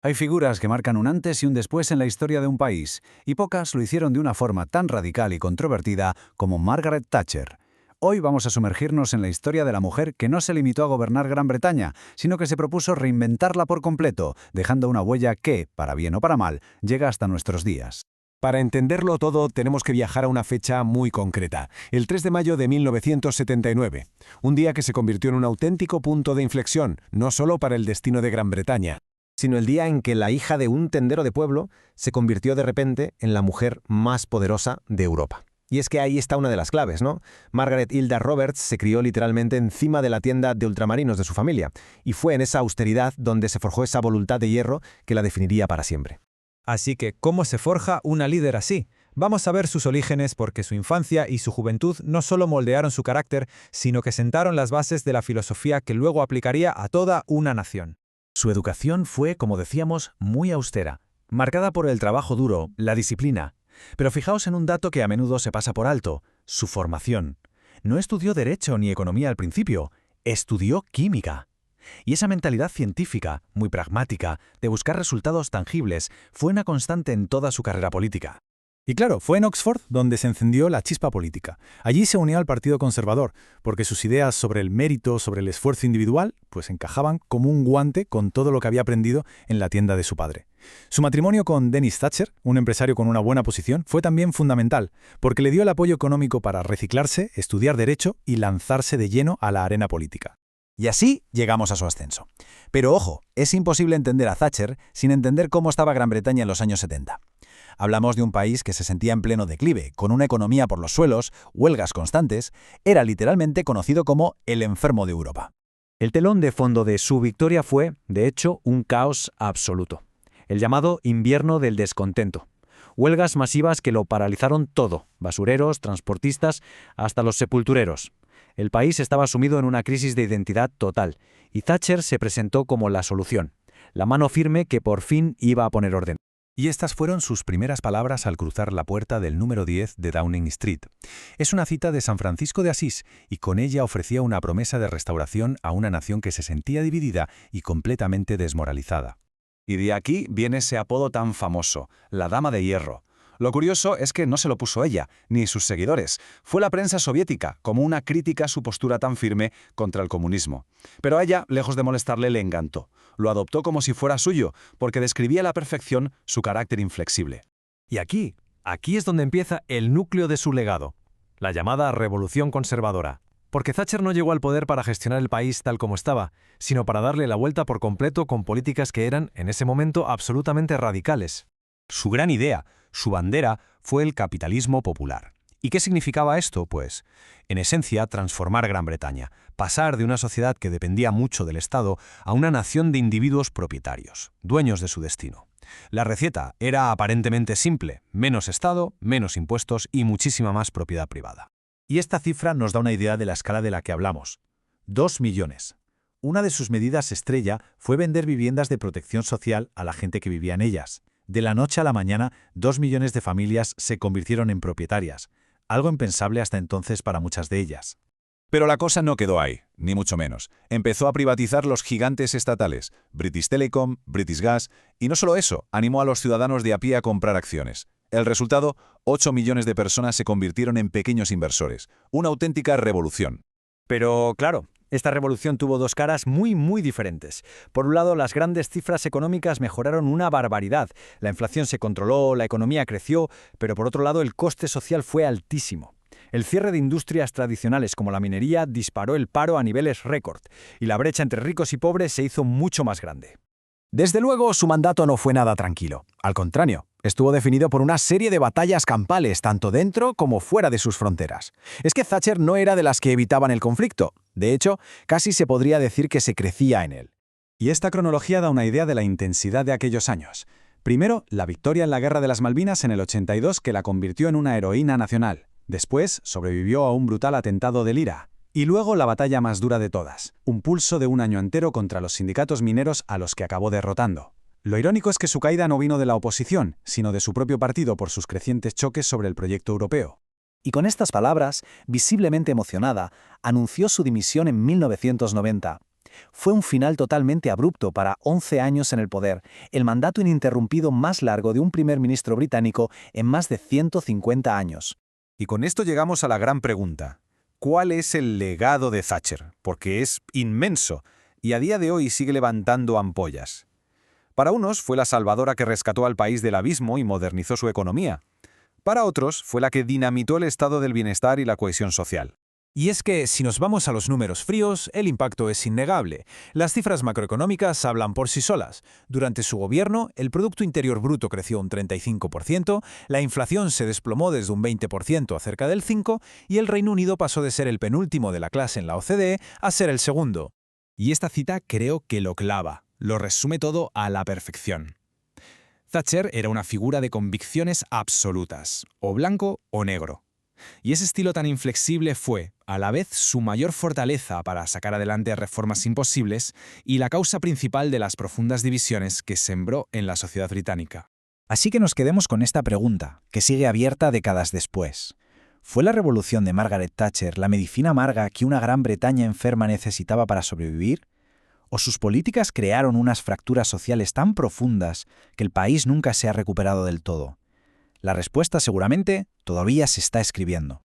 Hay figuras que marcan un antes y un después en la historia de un país, y pocas lo hicieron de una forma tan radical y controvertida como Margaret Thatcher. Hoy vamos a sumergirnos en la historia de la mujer que no se limitó a gobernar Gran Bretaña, sino que se propuso reinventarla por completo, dejando una huella que, para bien o para mal, llega hasta nuestros días. Para entenderlo todo, tenemos que viajar a una fecha muy concreta, el 3 de mayo de 1979, un día que se convirtió en un auténtico punto de inflexión, no solo para el destino de Gran Bretaña, sino el día en que la hija de un tendero de pueblo se convirtió de repente en la mujer más poderosa de Europa. Y es que ahí está una de las claves, ¿no? Margaret Hilda Roberts se crió literalmente encima de la tienda de ultramarinos de su familia, y fue en esa austeridad donde se forjó esa voluntad de hierro que la definiría para siempre. Así que, ¿cómo se forja una líder así? Vamos a ver sus orígenes porque su infancia y su juventud no solo moldearon su carácter, sino que sentaron las bases de la filosofía que luego aplicaría a toda una nación. Su educación fue, como decíamos, muy austera, marcada por el trabajo duro, la disciplina. Pero fijaos en un dato que a menudo se pasa por alto: su formación. No estudió Derecho ni Economía al principio, estudió Química. Y esa mentalidad científica, muy pragmática, de buscar resultados tangibles, fue una constante en toda su carrera política. Y claro, fue en Oxford donde se encendió la chispa política. Allí se unió al Partido Conservador, porque sus ideas sobre el mérito, sobre el esfuerzo individual, pues encajaban como un guante con todo lo que había aprendido en la tienda de su padre. Su matrimonio con Dennis Thatcher, un empresario con una buena posición, fue también fundamental, porque le dio el apoyo económico para reciclarse, estudiar Derecho y lanzarse de lleno a la arena política. Y así llegamos a su ascenso. Pero ojo, es imposible entender a Thatcher sin entender cómo estaba Gran Bretaña en los años 70. Hablamos de un país que se sentía en pleno declive, con una economía por los suelos, huelgas constantes. Era literalmente conocido como el enfermo de Europa. El telón de fondo de su victoria fue, de hecho, un caos absoluto. El llamado invierno del descontento. Huelgas masivas que lo paralizaron todo: basureros, transportistas, hasta los sepultureros. El país estaba sumido en una crisis de identidad total, y Thatcher se presentó como la solución, la mano firme que por fin iba a poner orden. Y estas fueron sus primeras palabras al cruzar la puerta del número 10 de Downing Street. Es una cita de San Francisco de Asís, y con ella ofrecía una promesa de restauración a una nación que se sentía dividida y completamente desmoralizada. Y de aquí viene ese apodo tan famoso, la Dama de Hierro. Lo curioso es que no se lo puso ella, ni sus seguidores. Fue la prensa soviética, como una crítica a su postura tan firme contra el comunismo. Pero a ella, lejos de molestarle, le encantó. Lo adoptó como si fuera suyo, porque describía a la perfección su carácter inflexible. Y aquí es donde empieza el núcleo de su legado, la llamada Revolución Conservadora. Porque Thatcher no llegó al poder para gestionar el país tal como estaba, sino para darle la vuelta por completo con políticas que eran, en ese momento, absolutamente radicales. Su gran idea, su bandera, fue el capitalismo popular. ¿Y qué significaba esto? Pues, en esencia, transformar Gran Bretaña, pasar de una sociedad que dependía mucho del Estado a una nación de individuos propietarios, dueños de su destino. La receta era aparentemente simple: menos Estado, menos impuestos y muchísima más propiedad privada. Y esta cifra nos da una idea de la escala de la que hablamos: 2 millones. Una de sus medidas estrella fue vender viviendas de protección social a la gente que vivía en ellas. De la noche a la mañana, 2 millones de familias se convirtieron en propietarias, algo impensable hasta entonces para muchas de ellas. Pero la cosa no quedó ahí, ni mucho menos. Empezó a privatizar los gigantes estatales, British Telecom, British Gas, y no solo eso, animó a los ciudadanos de a pie a comprar acciones. El resultado: 8 millones de personas se convirtieron en pequeños inversores. Una auténtica revolución. Pero, claro, esta revolución tuvo dos caras muy diferentes. Por un lado, las grandes cifras económicas mejoraron una barbaridad. La inflación se controló, la economía creció, pero por otro lado el coste social fue altísimo. El cierre de industrias tradicionales como la minería disparó el paro a niveles récord, y la brecha entre ricos y pobres se hizo mucho más grande. Desde luego, su mandato no fue nada tranquilo. Al contrario, estuvo definido por una serie de batallas campales, tanto dentro como fuera de sus fronteras. Es que Thatcher no era de las que evitaban el conflicto. De hecho, casi se podría decir que se crecía en él. Y esta cronología da una idea de la intensidad de aquellos años. Primero, la victoria en la Guerra de las Malvinas en el 82, que la convirtió en una heroína nacional. Después, sobrevivió a un brutal atentado del IRA. Y luego la batalla más dura de todas, un pulso de un año entero contra los sindicatos mineros a los que acabó derrotando. Lo irónico es que su caída no vino de la oposición, sino de su propio partido por sus crecientes choques sobre el proyecto europeo. Y con estas palabras, visiblemente emocionada, anunció su dimisión en 1990. Fue un final totalmente abrupto para 11 años en el poder, el mandato ininterrumpido más largo de un primer ministro británico en más de 150 años. Y con esto llegamos a la gran pregunta. ¿Cuál es el legado de Thatcher? Porque es inmenso y a día de hoy sigue levantando ampollas. Para unos fue la salvadora que rescató al país del abismo y modernizó su economía. Para otros fue la que dinamitó el estado del bienestar y la cohesión social. Y es que, si nos vamos a los números fríos, el impacto es innegable. Las cifras macroeconómicas hablan por sí solas. Durante su gobierno, el Producto Interior Bruto creció un 35%, la inflación se desplomó desde un 20% a cerca del 5%, y el Reino Unido pasó de ser el penúltimo de la clase en la OCDE a ser el segundo. Y esta cita creo que lo clava, lo resume todo a la perfección. Thatcher era una figura de convicciones absolutas, o blanco o negro. Y ese estilo tan inflexible fue, a la vez, su mayor fortaleza para sacar adelante reformas imposibles y la causa principal de las profundas divisiones que sembró en la sociedad británica. Así que nos quedemos con esta pregunta, que sigue abierta décadas después. ¿Fue la revolución de Margaret Thatcher la medicina amarga que una Gran Bretaña enferma necesitaba para sobrevivir? ¿O sus políticas crearon unas fracturas sociales tan profundas que el país nunca se ha recuperado del todo? La respuesta seguramente todavía se está escribiendo.